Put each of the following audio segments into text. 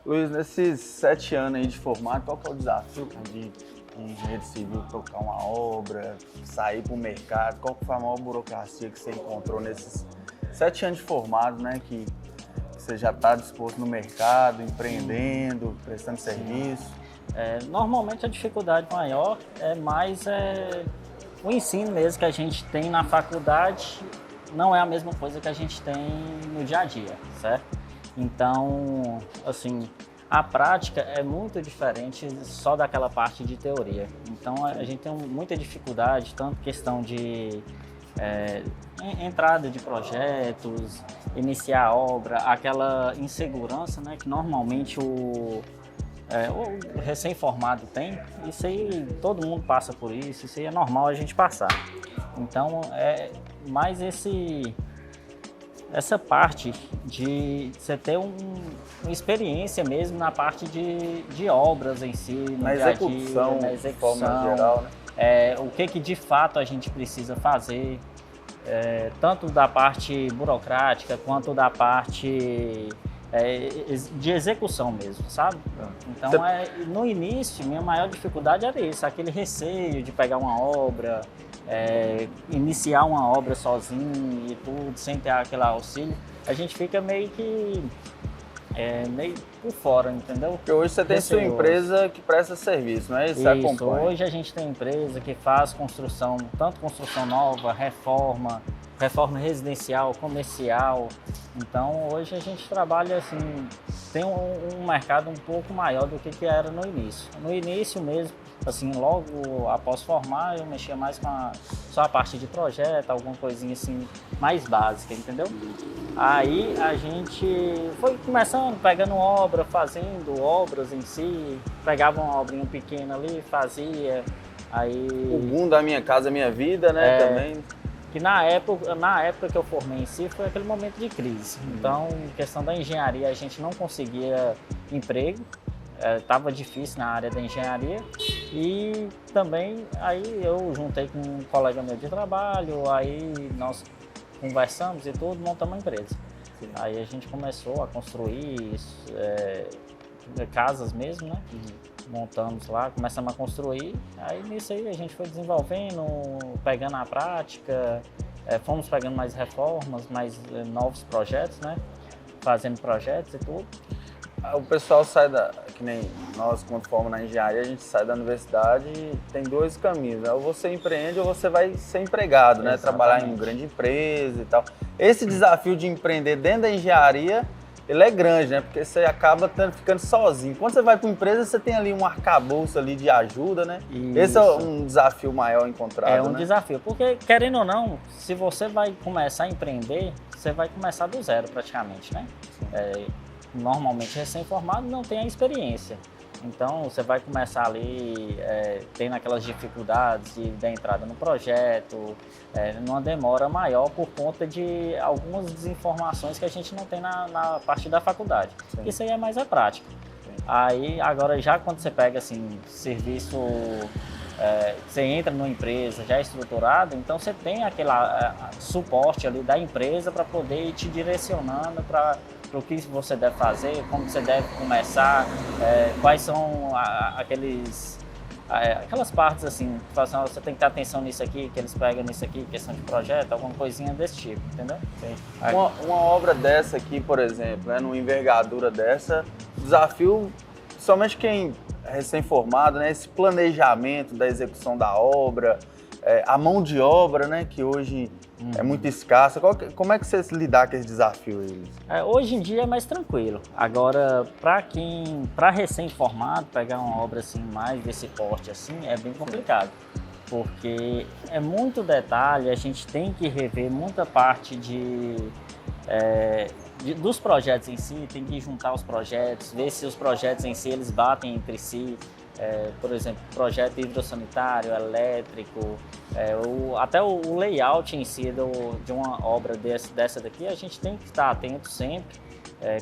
Luiz, nesses 7 anos aí de formato, qual que é o desafio de engenheiro civil tocar uma obra, sair para o mercado? Qual que foi a maior burocracia que você encontrou nesses 7 anos de formado, né? Que você já está disposto no mercado, empreendendo, prestando serviço? Normalmente a dificuldade maior é mais o ensino mesmo que a gente tem na faculdade, não é a mesma coisa que a gente tem no dia a dia, certo? Então, assim, a prática é muito diferente só daquela parte de teoria. Então, a gente tem muita dificuldade, tanto questão de entrada de projetos, iniciar a obra, aquela insegurança, né, que normalmente o recém-formado tem. Isso aí, todo mundo passa por isso aí é normal a gente passar. Então, é mais essa parte de você ter uma experiência mesmo na parte de obras em si, na execução, de forma geral, né? O que de fato a gente precisa fazer, tanto da parte burocrática quanto da parte de execução mesmo, sabe? Então, no início, minha maior dificuldade era isso, aquele receio de pegar uma obra, iniciar uma obra sozinho e tudo, sem ter aquele auxílio. A gente fica meio que meio por fora, entendeu? Porque hoje você tem sua empresa que presta serviço, não é isso? Isso, hoje a gente tem empresa que faz construção, tanto construção nova, reforma residencial, comercial. Então, hoje a gente trabalha assim, tem um mercado um pouco maior do que era no início. No início mesmo, assim, logo após formar, eu mexia mais com só a parte de projeto, alguma coisinha assim, mais básica, entendeu? Aí a gente foi começando, pegando obra, fazendo obras em si, pegava uma obrinha pequena ali, fazia, aí... O boom da Minha Casa Minha Vida, né, também... Que na época que eu formei em si foi aquele momento de crise. Então, questão da engenharia, a gente não conseguia emprego, estava difícil na área da engenharia e também aí eu juntei com um colega meu de trabalho, aí nós conversamos e tudo, montamos uma empresa. Sim. Aí a gente começou a construir casas mesmo, né? Montamos lá, começamos a construir, aí nisso aí a gente foi desenvolvendo, pegando a prática, fomos pegando mais reformas, mais novos projetos, né? Fazendo projetos e tudo. O pessoal sai que nem nós quando formamos na engenharia, a gente sai da universidade e tem 2 caminhos, né? Ou você empreende ou você vai ser empregado, né? Trabalhar em uma grande empresa e tal. Esse desafio de empreender dentro da engenharia, ele é grande, né? Porque você acaba ficando sozinho. Quando você vai para uma empresa, você tem ali um arcabouço ali de ajuda, né? Isso. Esse é um desafio maior encontrado, É um desafio, porque querendo ou não, se você vai começar a empreender, você vai começar do zero praticamente, né? Normalmente recém-formado não tem a experiência. Então você vai começar ali tendo aquelas dificuldades da entrada no projeto, numa demora maior por conta de algumas desinformações que a gente não tem na parte da faculdade. Sim. Isso aí é mais a prática. Sim. Aí agora já quando você pega assim, serviço, você entra numa empresa já estruturada, então você tem aquele suporte ali da empresa para poder ir te direcionando para o que você deve fazer, como você deve começar, quais são aquelas partes assim, que falam, você tem que ter atenção nisso aqui, que eles pegam nisso aqui, questão de projeto, alguma coisinha desse tipo, entendeu? Sim. Uma obra dessa aqui, por exemplo, numa envergadura dessa, desafio, somente quem é recém-formado, né, esse planejamento da execução da obra, a mão de obra, né, que hoje é muito escassa. Como é que você lidar com esse desafio? Hoje em dia é mais tranquilo. Agora, para recém-formado, pegar uma obra assim, mais desse porte assim, é bem complicado. Porque é muito detalhe, a gente tem que rever muita parte dos projetos em si, tem que juntar os projetos, ver se os projetos em si eles batem entre si. Por exemplo, projeto hidrossanitário, elétrico, até o layout em si de uma obra dessa daqui, a gente tem que estar atento sempre,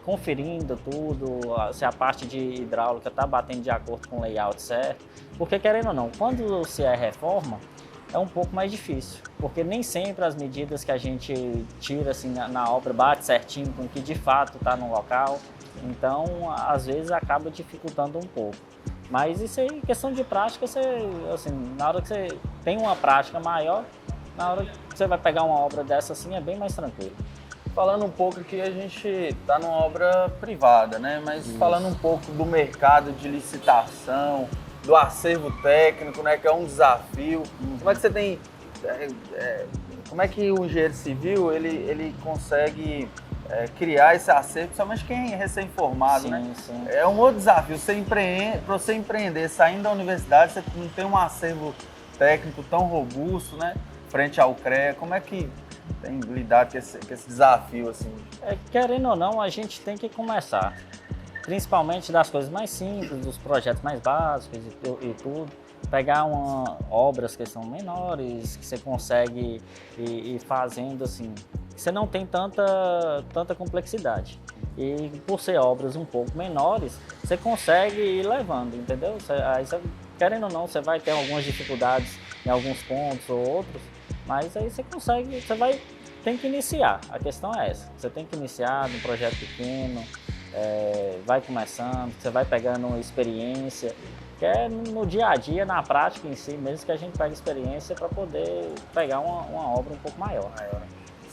conferindo tudo, se a parte de hidráulica está batendo de acordo com o layout certo, porque querendo ou não, quando se reforma, é um pouco mais difícil, porque nem sempre as medidas que a gente tira assim, na obra bate certinho com o que de fato está no local. Então, às vezes acaba dificultando um pouco. Mas isso aí, questão de prática, você, assim, na hora que você tem uma prática maior, na hora que você vai pegar uma obra dessa assim, é bem mais tranquilo. Falando um pouco aqui, a gente está numa obra privada, né? Mas falando um pouco do mercado de licitação, do acervo técnico, né? Que é um desafio. Como é que você tem... como é que o engenheiro civil, ele consegue criar esse acervo, principalmente quem é recém-formado, né? Sim. É um outro desafio. Para você empreender saindo da universidade, você não tem um acervo técnico tão robusto, né? Frente ao CREA. Como é que tem lidado com esse desafio, assim? Querendo ou não, a gente tem que começar. Principalmente das coisas mais simples, dos projetos mais básicos e tudo. Pegar obras que são menores, que você consegue ir fazendo assim. Você não tem tanta complexidade. E por ser obras um pouco menores, você consegue ir levando, entendeu? Aí querendo ou não, você vai ter algumas dificuldades em alguns pontos ou outros, mas aí você consegue, tem que iniciar. A questão é essa. Você tem que iniciar num projeto pequeno, vai começando, você vai pegando experiência, que é no dia a dia, na prática em si, mesmo que a gente pegue experiência para poder pegar uma obra um pouco maior.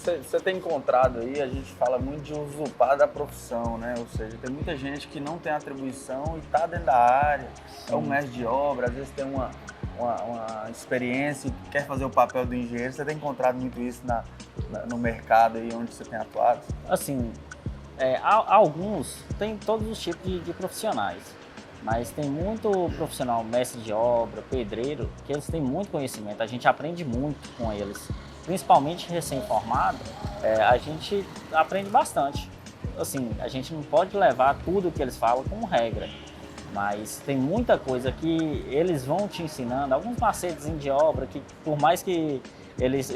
Você tem encontrado aí, a gente fala muito de usurpar da profissão, né? Ou seja, tem muita gente que não tem atribuição e está dentro da área, é um mestre de obra, às vezes tem uma experiência e quer fazer o papel do engenheiro. Você tem encontrado muito isso no mercado aí onde você tem atuado? Assim, alguns, tem todos os tipos de profissionais, mas tem muito profissional, mestre de obra, pedreiro, que eles têm muito conhecimento, a gente aprende muito com eles. Principalmente recém-formado, a gente aprende bastante. Assim, a gente não pode levar tudo que eles falam como regra, mas tem muita coisa que eles vão te ensinando, alguns macetes de obra que, por mais que eles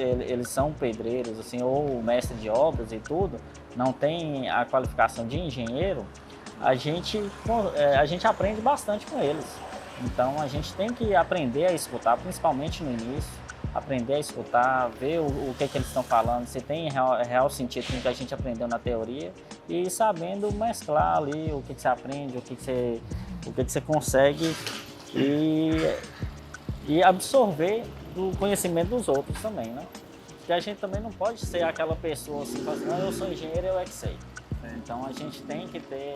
são pedreiros, assim, ou mestre de obras e tudo, não tem a qualificação de engenheiro, a gente aprende bastante com eles. Então a gente tem que aprender a escutar, principalmente no início, aprender a escutar, ver o que eles estão falando, se tem real sentido com o que a gente aprendeu na teoria e sabendo mesclar ali o que você aprende, o que você consegue e absorver do conhecimento dos outros também, né? Porque a gente também não pode ser aquela pessoa assim, assim, não, eu sou engenheiro, eu é que sei. Então a gente tem que ter,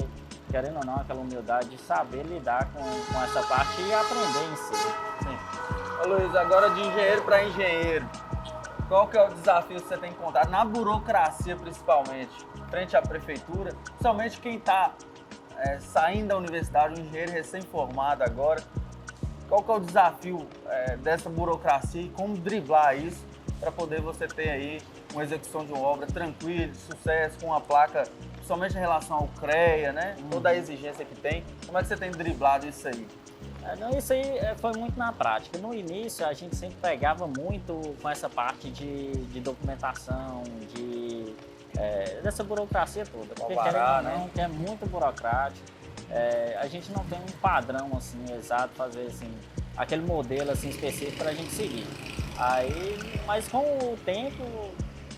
querendo ou não, aquela humildade de saber lidar com essa parte e aprender em si. Sim. Ô Luiz, agora de engenheiro para engenheiro, qual que é o desafio que você tem encontrado na burocracia, principalmente, frente à prefeitura, principalmente quem está saindo da universidade, um engenheiro recém-formado agora, qual que é o desafio dessa burocracia e como driblar isso para poder você ter aí uma execução de uma obra tranquila, de sucesso, com uma placa, principalmente em relação ao CREA, né? Toda a exigência que tem, como é que você tem driblado isso aí? Não, isso aí foi muito na prática. No início, a gente sempre pegava muito com essa parte de documentação, dessa burocracia toda. Porque Alvará, né? Que é muito burocrático. A gente não tem um padrão assim, exato, fazer assim, aquele modelo assim, específico para a gente seguir. Mas com o tempo,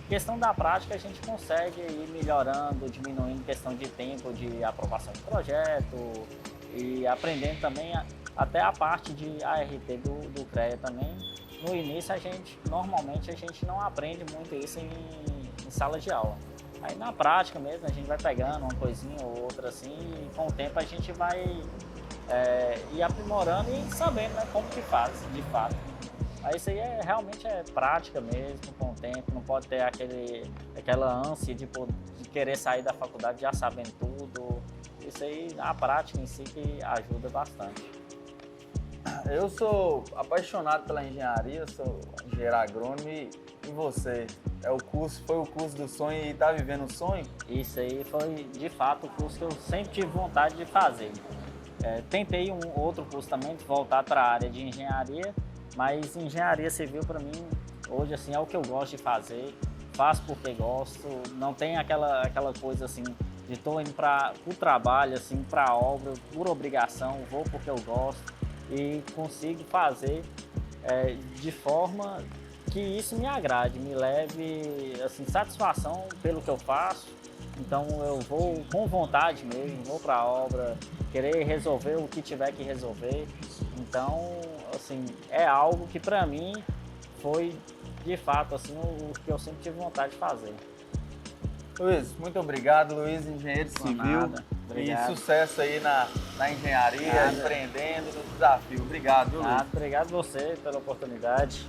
questão da prática, a gente consegue ir melhorando, diminuindo questão de tempo de aprovação de projeto e aprendendo também até a parte de ART do CREA também. No início, normalmente a gente não aprende muito isso em sala de aula. Aí na prática mesmo, a gente vai pegando uma coisinha ou outra assim, e com o tempo a gente vai ir aprimorando e sabendo, né, como que faz, de fato. Aí isso aí realmente é prática mesmo, com o tempo, não pode ter aquela ânsia de querer sair da faculdade já sabendo tudo. Isso aí, a prática em si, que ajuda bastante. Eu sou apaixonado pela engenharia, sou engenheiro agrônomo e você? Foi o curso do sonho e está vivendo o sonho? Isso aí foi, de fato, o curso que eu sempre tive vontade de fazer. Tentei um outro curso também, voltar para a área de engenharia, mas engenharia civil para mim, hoje, assim, é o que eu gosto de fazer, faço porque gosto, não tem aquela coisa assim, de estou indo para o trabalho, assim, para a obra, por obrigação, vou porque eu gosto e consigo fazer de forma que isso me agrade, me leve assim, satisfação pelo que eu faço, Então eu vou com vontade mesmo, vou para a obra, querer resolver o que tiver que resolver. Então, assim, é algo que para mim foi de fato assim o que eu sempre tive vontade de fazer. Luiz, muito obrigado, Luiz, engenheiro civil. Obrigado. E sucesso aí na engenharia, empreendendo no desafio. Obrigado, viu, Luiz? Obrigado você pela oportunidade.